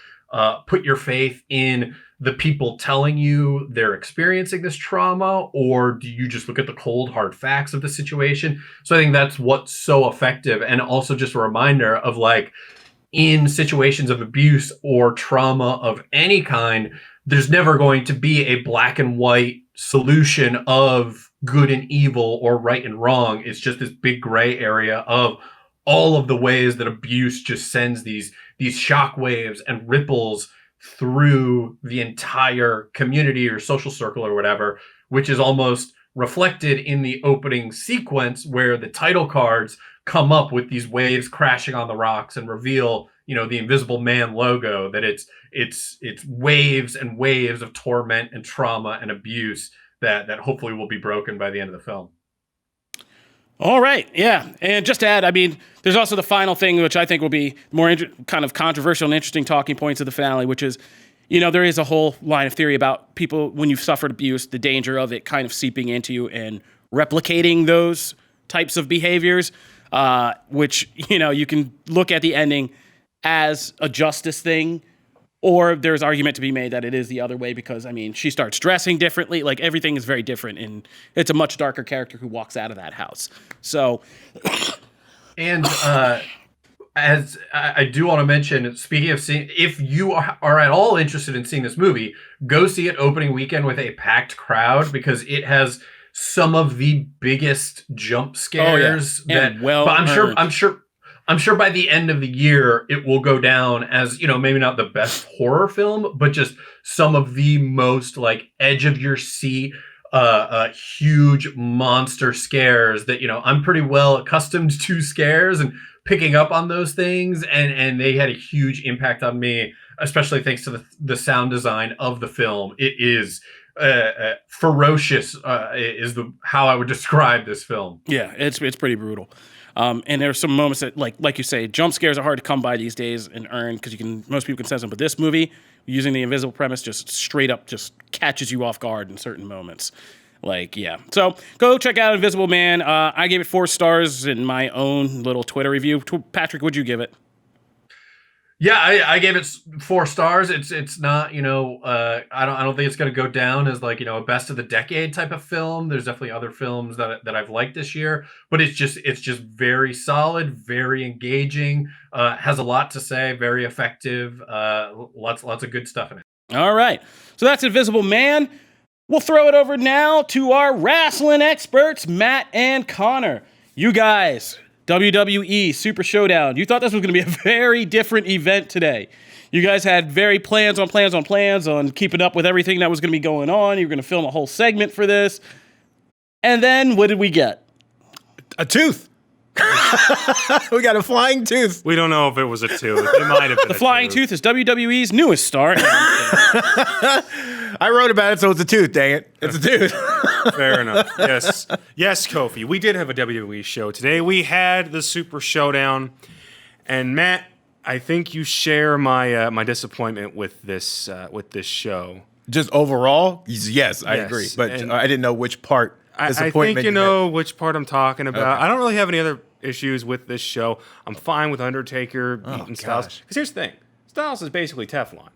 put your faith in the people telling you they're experiencing this trauma, or do you just look at the cold hard facts of the situation? So I think that's what's so effective, and also just a reminder of, like, in situations of abuse or trauma of any kind, there's never going to be a black and white solution of good and evil or right and wrong. It's just this big gray area of all of the ways that abuse just sends these shock waves and ripples through the entire community or social circle or whatever, which is almost reflected in the opening sequence where the title cards come up with these waves crashing on the rocks and reveal, the Invisible Man logo, that it's waves and waves of torment and trauma and abuse that hopefully will be broken by the end of the film. All right, yeah. And just to add, I mean, there's also the final thing, which I think will be more kind of controversial and interesting talking points of the finale, which is, there is a whole line of theory about people, when you've suffered abuse, the danger of it kind of seeping into you and replicating those types of behaviors, which, you can look at the ending as a justice thing, or there's argument to be made that it is the other way, because, I mean, she starts dressing differently. Like, everything is very different, and it's a much darker character who walks out of that house. So, and as I do want to mention, speaking of seeing, if you are at all interested in seeing this movie, go see it opening weekend with a packed crowd because it has some of the biggest jump scares And well but earned. I'm sure by the end of the year it will go down as, maybe not the best horror film, but just some of the most like edge of your seat huge monster scares that I'm pretty well accustomed to scares and picking up on those things, and they had a huge impact on me, especially thanks to the sound design of the film. It is ferocious, is how I would describe this film. Yeah, it's pretty brutal. And there are some moments that, like you say, jump scares are hard to come by these days and earn because most people can sense them. But this movie, using the invisible premise, just straight up just catches you off guard in certain moments. So go check out Invisible Man. I gave it 4 stars in my own little Twitter review. Patrick, what'd you give it? Yeah, I gave it 4 stars. It's not, I don't think it's going to go down as like, a best of the decade type of film. There's definitely other films that I've liked this year, but it's just very solid, very engaging, has a lot to say, very effective, lots of good stuff in it. All right. So that's Invisible Man. We'll throw it over now to our wrestling experts, Matt and Connor. You guys, WWE Super Showdown. You thought this was going to be a very different event today. You guys had very plans on keeping up with everything that was going to be going on. You were going to film a whole segment for this. And then what did we get? A tooth. We got a flying tooth. We don't know if it was a tooth. It might have been The Flying Tooth is WWE's newest star. I wrote about it, so it's a tooth, dang it. It's a tooth. Fair enough. Yes, Kofi. We did have a WWE show today. We had the Super Showdown. And Matt, I think you share my disappointment with this show. Just overall, yes, I agree. But I didn't know which part. I think you know which part I'm talking about. Okay. I don't really have any other issues with this show. I'm fine with Undertaker beating Styles. Because here's the thing. Styles is basically Teflon.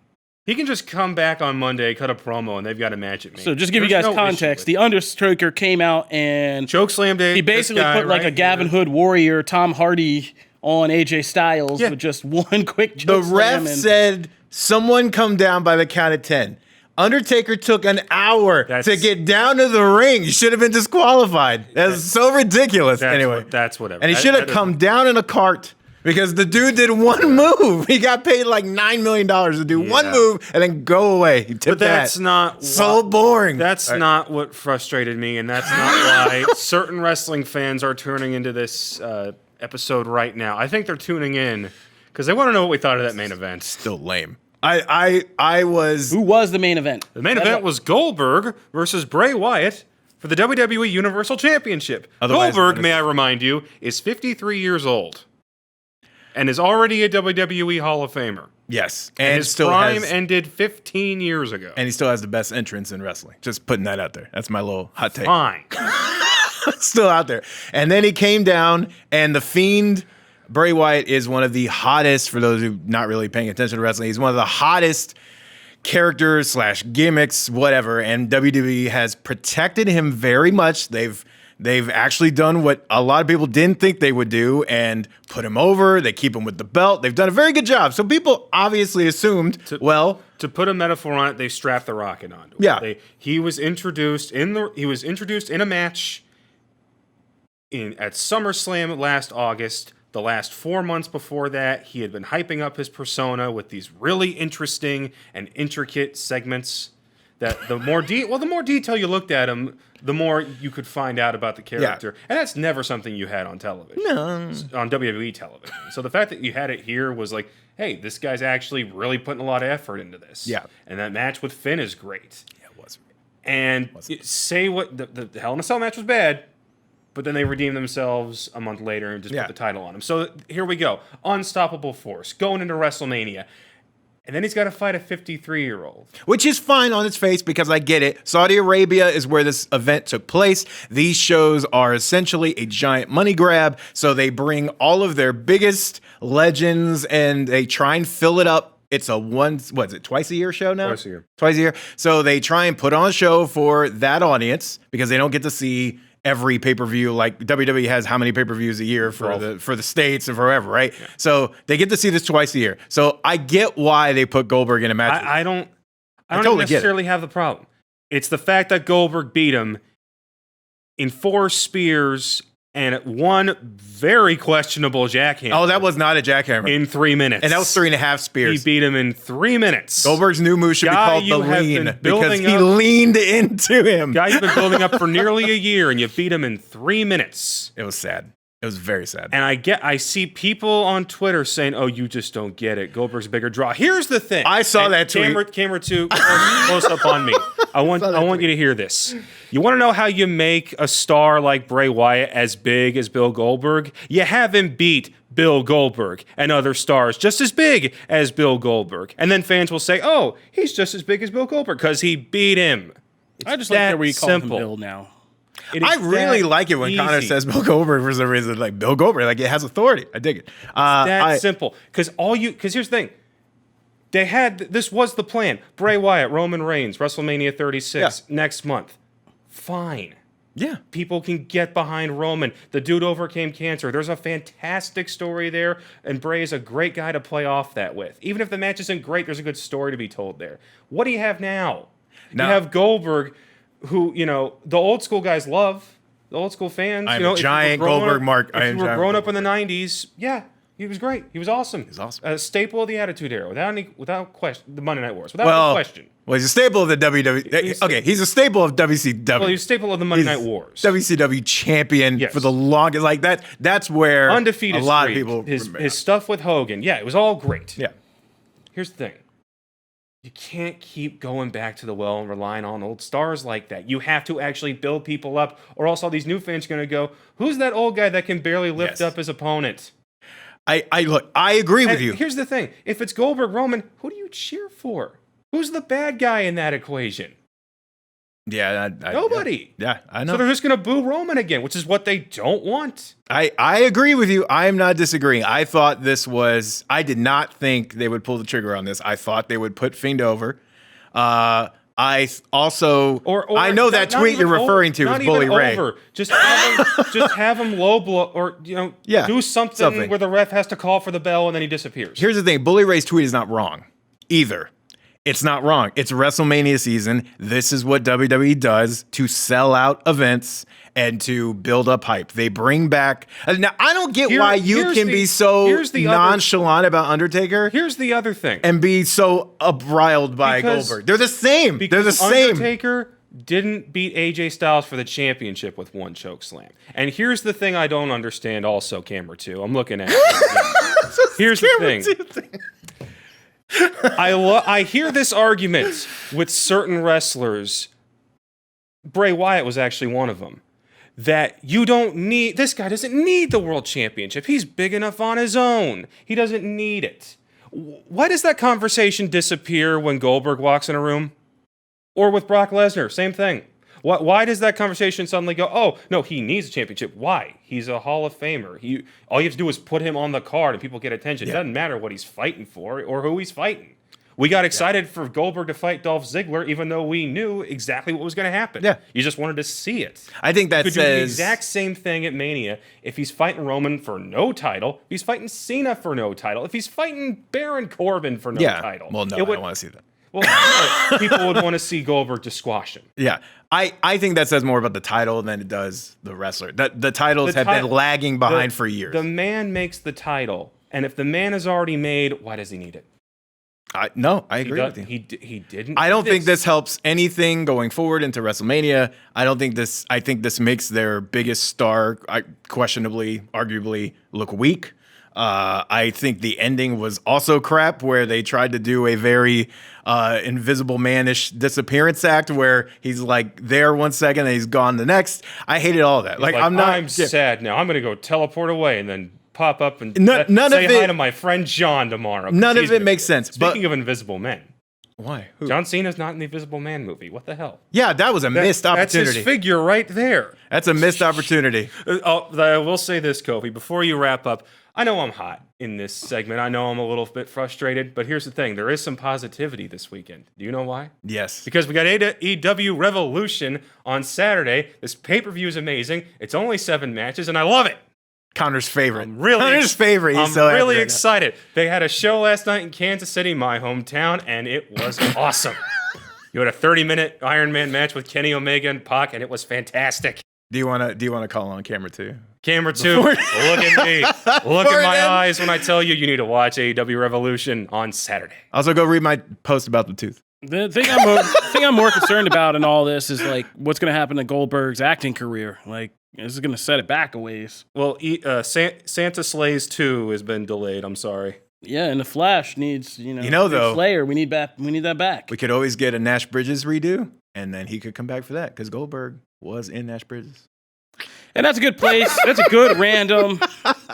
He can just come back on Monday, cut a promo, and they've got a match at me. So just give you guys context. The Undertaker came out and chokeslammed He basically put like a Gavin Hood Warrior, Tom Hardy on AJ Styles with just one quick chokeslam. The ref said, someone come down by the count of 10. Undertaker took an hour to get down to the ring. He should have been disqualified. That's so ridiculous. Anyway, that's whatever. And he should have come down in a cart because the dude did one move. He got paid like $9 million to do one move and then go away. He tipped that's not so boring. That's not what frustrated me, and that's not why certain wrestling fans are turning into this episode right now. I think they're tuning in because they want to know what we thought of that main event. Still lame. I was. Who was the main event? The main event was Goldberg versus Bray Wyatt for the WWE Universal Championship. Goldberg, may I remind you, is 53 years old and is already a WWE Hall of Famer. Yes, and his prime ended 15 years ago. And he still has the best entrance in wrestling. Just putting that out there. That's my little hot take. Fine. Still out there. And then he came down, and the Fiend. Bray Wyatt is one of the hottest, for those who are not really paying attention to wrestling, he's one of the hottest characters / gimmicks, whatever, and WWE has protected him very much. They've actually done what a lot of people didn't think they would do and put him over. They keep him with the belt. They've done a very good job. So people obviously assumed, to put a metaphor on it, they strapped the rocket onto him. Yeah. He was introduced in a match at SummerSlam last August. The last 4 months before that, he had been hyping up his persona with these really interesting and intricate segments. That the more detail you looked at him, the more you could find out about the character. Yeah. And that's never something you had on television. No. On WWE television. So the fact that you had it here was like, hey, this guy's actually really putting a lot of effort into this. Yeah. And that match with Finn is great. Yeah, it was. And say what the Hell in a Cell match was bad. But then they redeemed themselves a month later and just put the title on him. So here we go. Unstoppable force. Going into WrestleMania. And then he's got to fight a 53-year-old. Which is fine on its face because I get it. Saudi Arabia is where this event took place. These shows are essentially a giant money grab. So they bring all of their biggest legends and they try and fill it up. It's twice a year show now? Twice a year. Twice a year. So they try and put on a show for that audience because they don't get to see every pay-per-view. Like WWE has how many pay-per-views a year for the States and forever, right? Yeah. So they get to see this twice a year. So I get why they put Goldberg in a match. I don't necessarily have the problem. It's the fact that Goldberg beat him in 4 spears and one very questionable jackhammer. Oh, that was not a jackhammer. In 3 minutes. And that was 3.5 spears. He beat him in 3 minutes. Goldberg's new move should be called the lean because he leaned into him. Guy you've been building up for nearly a year and you beat him in 3 minutes. It was sad. It was very sad. And I see people on Twitter saying, "Oh, you just don't get it. Goldberg's a bigger draw." Here's the thing. I saw that tweet. Camera 2, close up on me. I want you to hear this. You want to know how you make a star like Bray Wyatt as big as Bill Goldberg? You have him beat Bill Goldberg and other stars just as big as Bill Goldberg. And then fans will say, "Oh, he's just as big as Bill Goldberg because he beat him." I just like that we call him Bill now. I really like it when Connor says Bill Goldberg for some reason. Like Bill Goldberg, like it has authority. I dig it. That's simple. Because here's the thing. This was the plan. Bray Wyatt, Roman Reigns, WrestleMania 36 next month. Fine. Yeah. People can get behind Roman. The dude overcame cancer. There's a fantastic story there, and Bray is a great guy to play off that with. Even if the match isn't great, there's a good story to be told there. What do you have now? You have Goldberg, who, the old school guys love, the old school fans. I'm a giant Goldberg mark. If you were growing up in the 90s, he was great. He was awesome. He's awesome. A staple of the Attitude Era, without question, the Monday Night Wars, without question. Well, he's a staple of the WWE. He's a staple of WCW. Well, he's a staple of the Monday Night Wars. WCW champion for the longest. Like that. That's where undefeated a lot streak. of people. His stuff with Hogan. Yeah, it was all great. Yeah. Here's the thing. You can't keep going back to the well and relying on old stars like that. You have to actually build people up, or else all these new fans are going to go, "Who's that old guy that can barely lift up his opponent?" I agree with you. Here's the thing. If it's Goldberg Roman, who do you cheer for? Who's the bad guy in that equation? Yeah, nobody. Yeah, I know. So they're just going to boo Roman again, which is what they don't want. I agree with you. I am not disagreeing. I did not think they would pull the trigger on this. I thought they would put Fiend over. I also, I know that tweet you're referring to is Bully Ray. Just have him low blow, or do something where the ref has to call for the bell and then he disappears. Here's the thing: Bully Ray's tweet is not wrong, either. It's not wrong. It's WrestleMania season. This is what WWE does to sell out events and to build up hype. They bring back. Now, I don't get why you can be so nonchalant about Undertaker. Here's the other thing. And be so upriled by Goldberg. They're the same. They're the same. Undertaker didn't beat AJ Styles for the championship with one choke slam. And here's the thing I don't understand also, Camera 2. I'm looking at it. Here's the thing. I hear this argument with certain wrestlers. Bray Wyatt was actually one of them. That this guy doesn't need the world championship. He's big enough on his own. He doesn't need it. Why does that conversation disappear when Goldberg walks in a room? Or with Brock Lesnar, same thing. Why does that conversation suddenly go, "Oh, no, he needs a championship"? Why? He's a Hall of Famer. All you have to do is put him on the card and people get attention. It doesn't matter what he's fighting for or who he's fighting. We got excited for Goldberg to fight Dolph Ziggler, even though we knew exactly what was going to happen. Yeah. You just wanted to see it. I think that could do the exact same thing at Mania if he's fighting Roman for no title, if he's fighting Cena for no title, if he's fighting Baron Corbin for no title. Well, no, I don't want to see that. Well, people would want to see Goldberg just squash him. Yeah. I think that says more about the title than it does the wrestler. The titles have been lagging behind for years. The man makes the title, and if the man is already made, why does he need it? I agree with you. He didn't. I don't think this helps anything going forward into WrestleMania. I think this makes their biggest star questionably, arguably, look weak. I think the ending was also crap, where they tried to do a very Invisible Man-ish disappearance act, where he's like there 1 second and he's gone the next. I hated all that. I'm sad now. I'm going to go teleport away and then pop up and none say of it, hi to my friend John tomorrow. None of it makes sense. Speaking of Invisible Men. Why? Who? John Cena's not in the Invisible Man movie. What the hell? Yeah, that was a missed opportunity. That's his figure right there. That's a missed opportunity. I will say this, Kofi, before you wrap up. I know I'm hot in this segment. I know I'm a little bit frustrated, but here's the thing. There is some positivity this weekend. Do you know why? Yes. Because we got AEW Revolution on Saturday. This pay-per-view is amazing. It's only 7 matches, and I love it. Connor's favorite. Connor's favorite. I'm really excited. They had a show last night in Kansas City, my hometown, and it was awesome. You had a 30-minute Iron Man match with Kenny Omega and Pac, and it was fantastic. Do you want to call on camera 2? Camera 2, look at me. Look at my eyes when I tell you need to watch AEW Revolution on Saturday. Also, go read my post about the tooth. The thing I'm more concerned about in all this is like what's going to happen to Goldberg's acting career. Like, this is going to set it back a ways. Well, Santa Slays 2 has been delayed. I'm sorry. Yeah, and the Flash needs, though, Slayer. We need that back. We could always get a Nash Bridges redo, and then he could come back for that because Goldberg was in Nash Bridges. And that's a good place. That's a good random,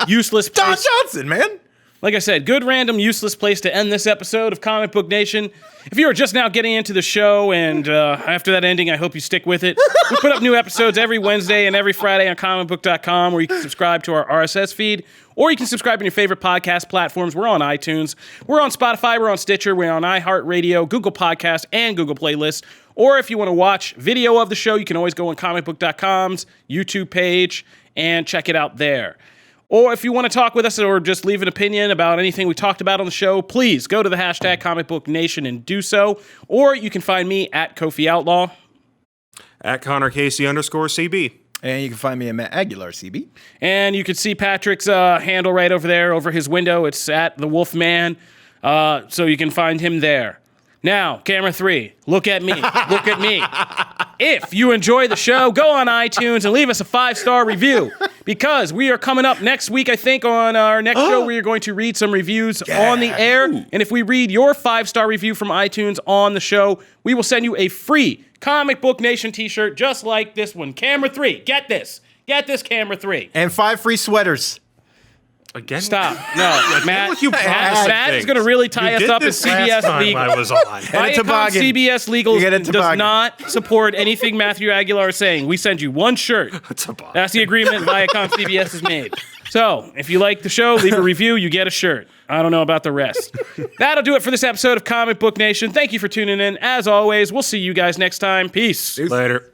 useless place. Don Johnson, man. Like I said, good random, useless place to end this episode of Comic Book Nation. If you are just now getting into the show and after that ending, I hope you stick with it. We put up new episodes every Wednesday and every Friday on Comicbook.com, where you can subscribe to our RSS feed, or you can subscribe on your favorite podcast platforms. We're on iTunes. We're on Spotify. We're on Stitcher. We're on iHeartRadio, Google Podcasts, and Google Playlists. Or if you want to watch video of the show, you can always go on Comicbook.com's YouTube page and check it out there. Or if you want to talk with us or just leave an opinion about anything we talked about on the show, please go to the hashtag Comic Book Nation and do so. Or you can find me at Kofi Outlaw. At Connor Casey _CB. And you can find me at Matt Aguilar, CB. And you can see Patrick's handle right over there, over his window. It's at the Wolfman. So you can find him there. Now, camera 3, look at me. Look at me. If you enjoy the show, go on iTunes and leave us a 5-star review, because we are coming up next week, I think, on our next show. We are going to read some reviews on the air. And if we read your 5-star review from iTunes on the show, we will send you a free Comic Book Nation t-shirt just like this one. Camera 3, get this. Get this, camera 3. And 5 free sweaters. Again? Stop. No, Matt. You Matt is going to really tie us up as CBS Legal. I was on. Viacom CBS Legal does not support anything Matthew Aguilar is saying. We send you one shirt. That's the agreement Viacom CBS has made. So, if you like the show, leave a review, you get a shirt. I don't know about the rest. That'll do it for this episode of Comic Book Nation. Thank you for tuning in. As always, we'll see you guys next time. Peace. Later.